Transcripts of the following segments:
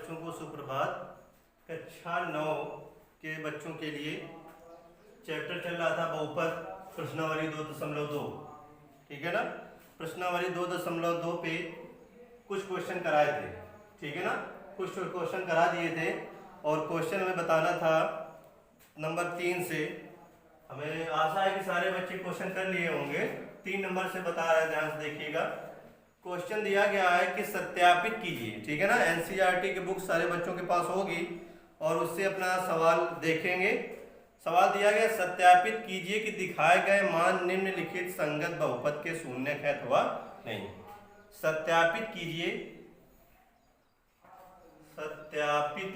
बच्चों को सुप्रभात। कक्षा 9 के बच्चों के लिए चैप्टर चल रहा था बहुपद प्रश्नावली 2.2। ठीक है ना। प्रश्नावली 2.2 पे कुछ क्वेश्चन कराए थे। ठीक है ना, कुछ क्वेश्चन करा दिए थे और क्वेश्चन हमें बताना था नंबर 3 से। हमें आशा है कि सारे बच्चे क्वेश्चन कर लिए होंगे। 3 नंबर से बता रहे हैं, ध्यान से देखिएगा। क्वेश्चन दिया गया है कि सत्यापित कीजिए। ठीक है ना, एनसीईआरटी की बुक सारे बच्चों के पास होगी और उससे अपना सवाल देखेंगे। सवाल दिया गया, सत्यापित कीजिए कि दिखाए गए मान निम्नलिखित संगत बहुपद के शून्यक है अथवा नहीं। सत्यापित कीजिए, सत्यापित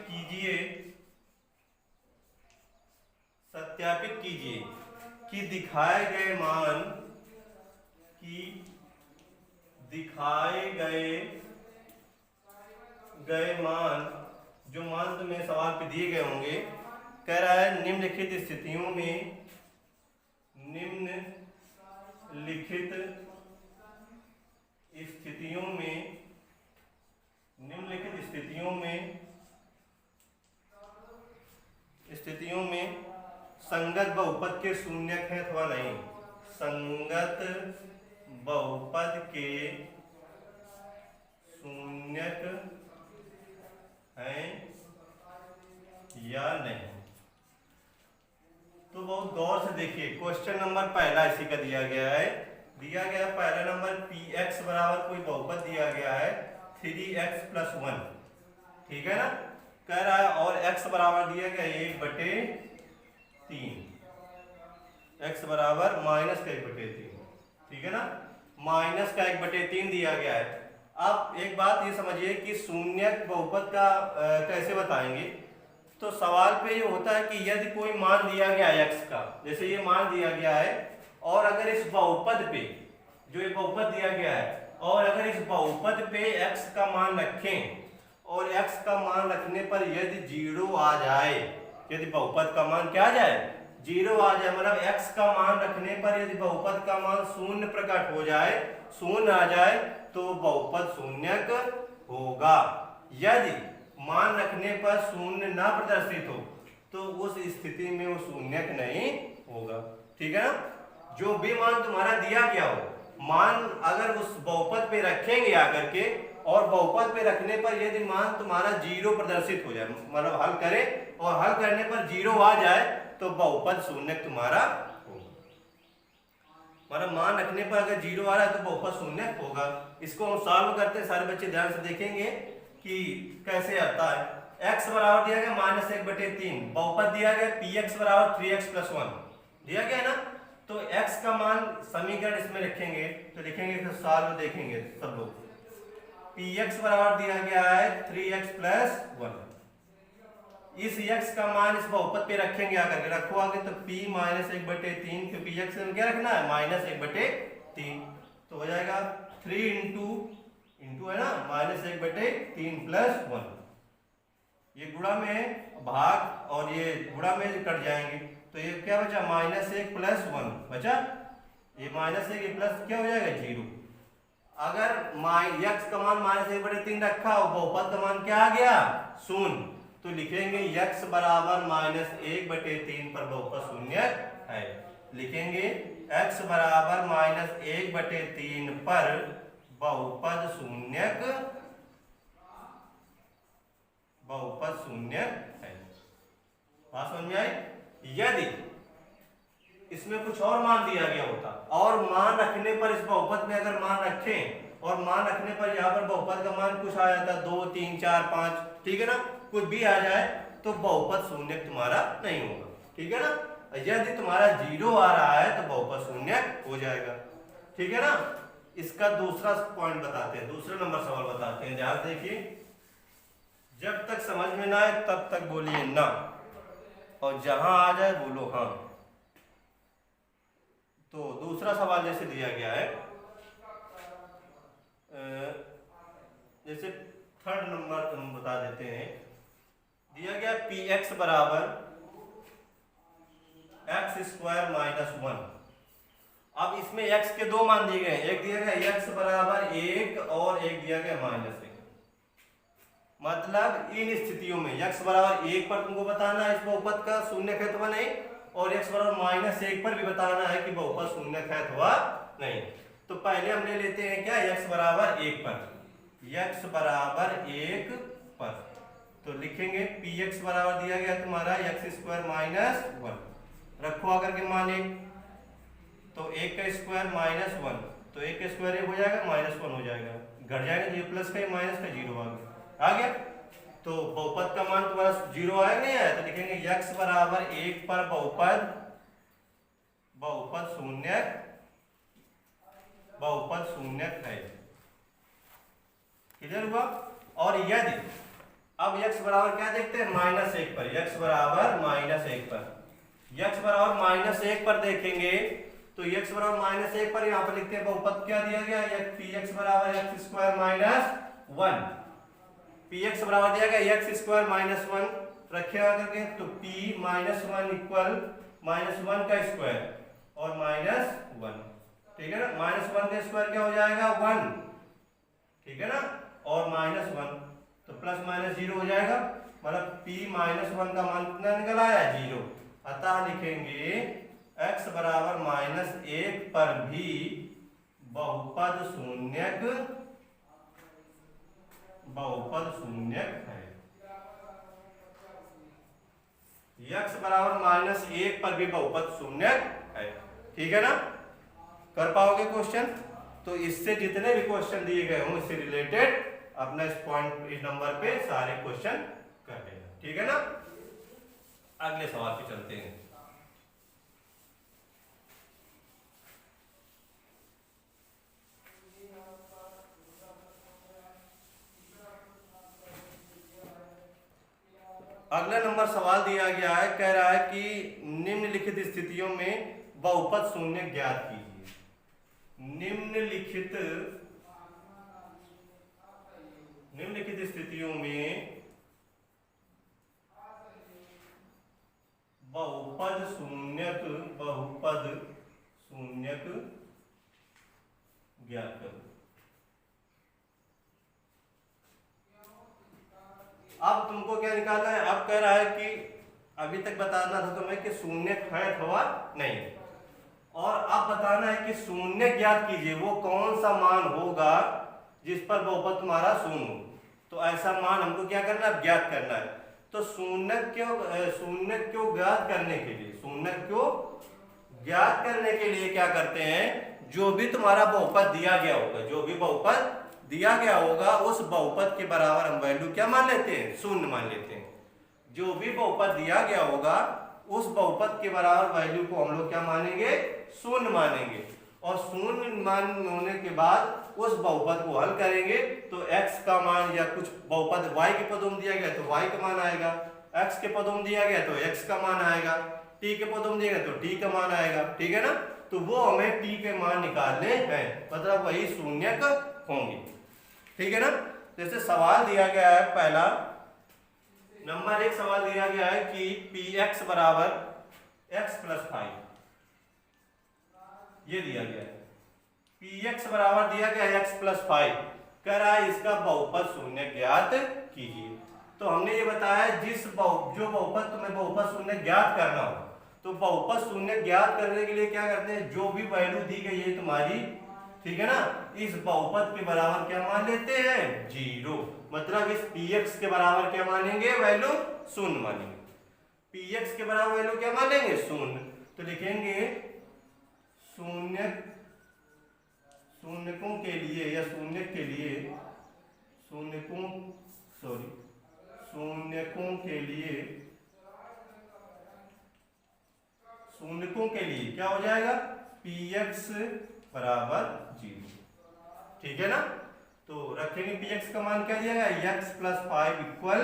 कीजिए, सत्यापित कीजिए कि दिखाए गए मान जो मान तुम्हें सवाल पे दिए गए होंगे, कह रहा है निम्नलिखित स्थितियों में संगत बहुपद के शून्यक है अथवा नहीं। संगत बहुपद के शून्यक हैं या नहीं। तो बहुत गौर से देखिए, क्वेश्चन नंबर पहला इसी का दिया गया है। पहला नंबर px बराबर कोई बहुपद दिया गया है 3x + 1। ठीक है ना, कह रहा है और x बराबर दिया गया 1/3, x बराबर -1/3। ठीक है ना, -1/3 दिया गया है। अब एक बात ये समझिए कि शून्यक बहुपद का कैसे बताएंगे। तो सवाल पे ये होता है कि यदि कोई मान दिया गया है x का, जैसे ये मान दिया गया है, और अगर इस बहुपद पे जो ये बहुपद दिया गया है, और अगर इस बहुपद पे x का मान रखें और x का मान रखने पर यदि 0 आ जाए, यदि बहुपद का मान क्या आ जाए, 0 आ जाए, मतलब x का मान रखने पर यदि बहुपद का मान 0 प्रकट हो जाए, 0 आ जाए, तो बहुपद शून्यक होगा। यदि मान रखने पर 0 ना प्रदर्शित हो तो उस स्थिति में वो शून्यक नहीं होगा। ठीक है ना, जो भी मान तुम्हारा दिया गया हो, मान अगर उस बहुपद पे रखेंगे आकर के, और बहुपद पे रखने पर यदि मान तुम्हारा 0 प्रदर्शित हो जाए, मतलब हल करें और हल करने पर 0 आ जाए, तो बहुपद शून्यक तुम्हारा होगा। मतलब मान रखने पर अगर 0 आ रहा है तो बहुपद शून्यक होगा। इसको हम सॉल्व करते हैं, सारे बच्चे ध्यान से देखेंगे कि कैसे आता है। x बराबर दिया गया -1/3, बहुपद दिया गया px बराबर 3x + 1 दिया गया है ना। तो x का मान समीकरण इसमें रखेंगे, तो लिखेंगे, तो सॉल्व देखेंगे सब लोग। px बराबर दिया गया है 3x + 1। इस x का मान इस बहुपद पे रखेंगे आकर के, रखो आगे, तो p -1/3, क्योंकि x में क्या रखना है, -1/3, तो हो जाएगा 3 इंटू है ना -1/3 + 1। ये गुणा में भाग और ये गुणा में कट जाएंगे, तो ये क्या बचा, -1 + 1 बचा। ये -1 ये प्लस क्या हो जाएगा, 0। अगर x का मान -1/3 रखा हो, बहुपद का मान क्या आ गया, 0, तो लिखेंगे x बराबर -1/3 पर बहुपद शून्यक है। लिखेंगे x बराबर -1/3 पर बहुपद शून्यक है। बात समझ में आई। यदि इसमें कुछ और मान दिया गया होता, और मान रखने पर इस बहुपद में अगर मान रखें और मान रखने पर यहाँ पर बहुपद का मान कुछ आ जाता, 2, 3, 4, 5, ठीक है ना, कुछ भी आ जाए, तो बहुपद शून्यक तुम्हारा नहीं होगा। ठीक है ना, यदि तुम्हारा 0 आ रहा है तो बहुपद शून्यक हो जाएगा। ठीक है ना। इसका दूसरा पॉइंट बताते हैं, दूसरा नंबर सवाल बताते हैं, ध्यान देखिए। जब तक समझ में ना आए तब तक बोलिए ना, और जहां आ जाए बोलो हाँ। तो दूसरा सवाल जैसे दिया गया है, जैसे थर्ड नंबर हम बता देते हैं। दिया गया px बराबर x² - 1 अब इसमें x के दो मान दिए गए हैं, एक दिया गया x बराबर 1 और एक दिया गया -1। मतलब इन स्थितियों में x बराबर 1 पर तुमको बताना है इस बहुपद का शून्य है अथवा नहीं, और x बराबर -1 पर भी बताना है कि बहुपद शून्य है अथवा नहीं। तो पहले हम ले लेते हैं क्या, x बराबर 1 पर। x बराबर 1 पर तो लिखेंगे px बराबर दिया गया तुम्हारा x² -1, रखो आकर के मान 1, तो 1 का स्क्वायर -1, तो 1 का स्क्वायर 1 हो जाएगा, -1 हो जाएगा, घट जाएगा, ये प्लस का माइनस का 0 आ गया। तो बहुपद का मान तुम्हारा 0 आया नहीं आया, तो लिखेंगे x बराबर 1 पर बहुपद शून्य है। क्लियर हुआ। और यदि अब x बराबर क्या देखते हैं, -1 पर, x बराबर -1 पर, x बराबर -1 पर देखेंगे तो x बराबर -1 पर यहाँ पर लिखते हैं बहुपद क्या दिया गया, px बराबर x² -1, px बराबर दिया गया x² -1 रखेगा करके, तो p -1 इक्वल -1 का स्क्वायर और -1, ठीक है ना, -1 का स्क्वायर क्या हो जाएगा 1, ठीक है ना, और -1 तो प्लस माइनस 0 हो जाएगा, मतलब p -1 का मान कितना निकल आया 0। अतः लिखेंगे x बराबर -1 पर भी बहुपद शून्यक है। x बराबर -1 पर भी बहुपद शून्यक है, ठीक है ना। कर पाओगे क्वेश्चन। तो इससे जितने भी क्वेश्चन दिए गए हों इससे रिलेटेड अपना इस पॉइंट इस नंबर पे सारे क्वेश्चन कर लेना, ठीक है ना। अगले सवाल पे चलते हैं। अगला नंबर सवाल दिया गया है, कह रहा है कि निम्नलिखित स्थितियों में बहुपद शून्य ज्ञात कीजिए। निम्नलिखित स्थितियों में बहुपद शून्यक ज्ञात करो। अब तुमको क्या निकालना है, अब कह रहा है कि अभी तक बताना था तुम्हें कि शून्य है अथवा नहीं, और अब बताना है कि शून्य ज्ञात कीजिए, वो कौन सा मान होगा जिस पर बहुपद तुम्हारा शून्य हो। तो ऐसा मान हमको क्या करना है, ज्ञात करना है। तो शून्य क्यों ज्ञात करने के लिए क्या करते हैं, जो भी तुम्हारा बहुपद दिया गया होगा, उस बहुपद के बराबर हम वैल्यू क्या मान लेते हैं, शून्य मान लेते हैं। जो भी बहुपद दिया गया होगा उस बहुपद के बराबर वैल्यू को हम लोग क्या मानेंगे, शून्य मानेंगे, और शून्य मान होने के बाद उस बहुपद को हल करेंगे तो x का मान, या कुछ बहुपद y के पदों में दिया गया तो y का मान आएगा, x के पदों में दिया गया तो x का मान आएगा, t के पदों में दिया गया तो t का मान आएगा, ठीक है ना। तो वो हमें t के मान निकालने हैं, मतलब वही शून्यक होंगे, ठीक है ना। जैसे सवाल दिया गया है पहला नंबर 1 सवाल दिया गया है कि px बराबर x+5, ये दिया गया है। px बराबर दिया गया है x+5, कह रहा है इसका बहुपद शून्य ज्ञात कीजिए। तो हमने ये बताया जो बहुपद तुम्हें बहुपद शून्य ज्ञात करना हो, तो बहुपद शून्य ज्ञात करने के लिए क्या करते हैं, जो भी वैल्यू दी गई है तुम्हारी, ठीक है ना, इस बहुपद के बराबर क्या मान लेते हैं 0, मतलब इस px के बराबर क्या मानेंगे, वैल्यू शून्य मानेंगे। px के बराबर वैल्यू क्या मानेंगे, शून्य। तो लिखेंगे शून्यकों के लिए या शून्यकों के लिए क्या हो जाएगा, px बराबर 0, ठीक है ना। तो रखेंगे px का मान क्या दिया गया, x+5 इक्वल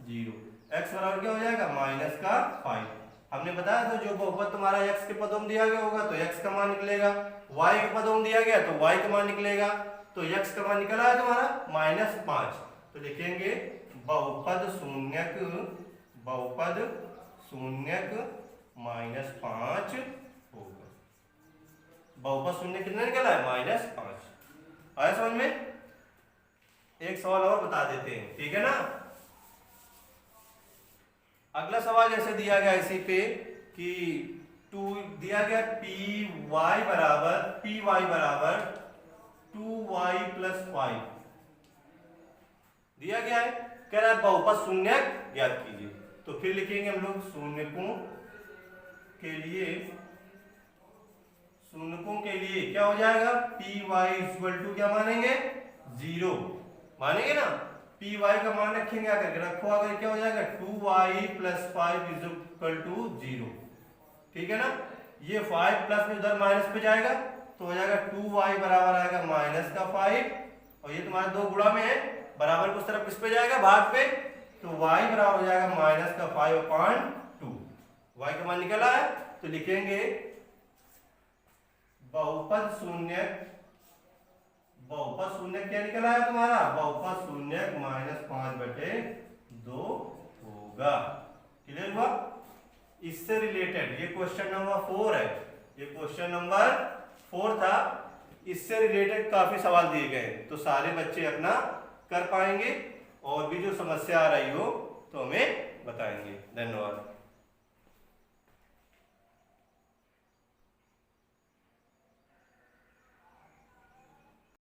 0, x बराबर क्या हो जाएगा -5। हमने बताया था जो बहुपद तुम्हारा x के पदों में दिया गया होगा तो x का मान निकलेगा, y के पदों में दिया गया तो y का मान निकलेगा, तो x का मान निकला है तुम्हारा -5। तो लिखेंगे बहुपद शून्यक -5 होगा, बहुपद शून्य कितना निकला है, -5। आया समझ में? एक सवाल और बता देते हैं, ठीक है ना। अगला सवाल जैसे दिया गया इसी पे कि 2 दिया गया py बराबर 2y + 5 दिया गया है। कह रहा है बहुपद शून्यक ज्ञात कीजिए। तो फिर लिखेंगे हम लोग शून्यकों के लिए क्या हो जाएगा, py क्या मानेंगे, 0 मानेंगे ना। py का मान रखेंगे, अगर रखो अगर क्या हो जाएगा 2y + 5 = 0, ठीक है ना। ये 5 प्लस में उधर माइनस पे जाएगा तो हो जाएगा 2y बराबर आएगा -5, और ये तुम्हारे 2 गुणा में है, बराबर को उस तरफ किस पे जाएगा, भाग पे, तो y बराबर हो जाएगा -5/2। y का मान निकला है तो लिखेंगे बहुपद शून्य क्या निकला है तुम्हारा, बहुपद शून्यक -5/2 होगा। क्लियर हुआ? इससे रिलेटेड ये क्वेश्चन नंबर 4 है, ये क्वेश्चन नंबर 4 था। इससे रिलेटेड काफी सवाल दिए गए, तो सारे बच्चे अपना कर पाएंगे, और भी जो समस्या आ रही हो तो हमें बताएंगे। धन्यवाद।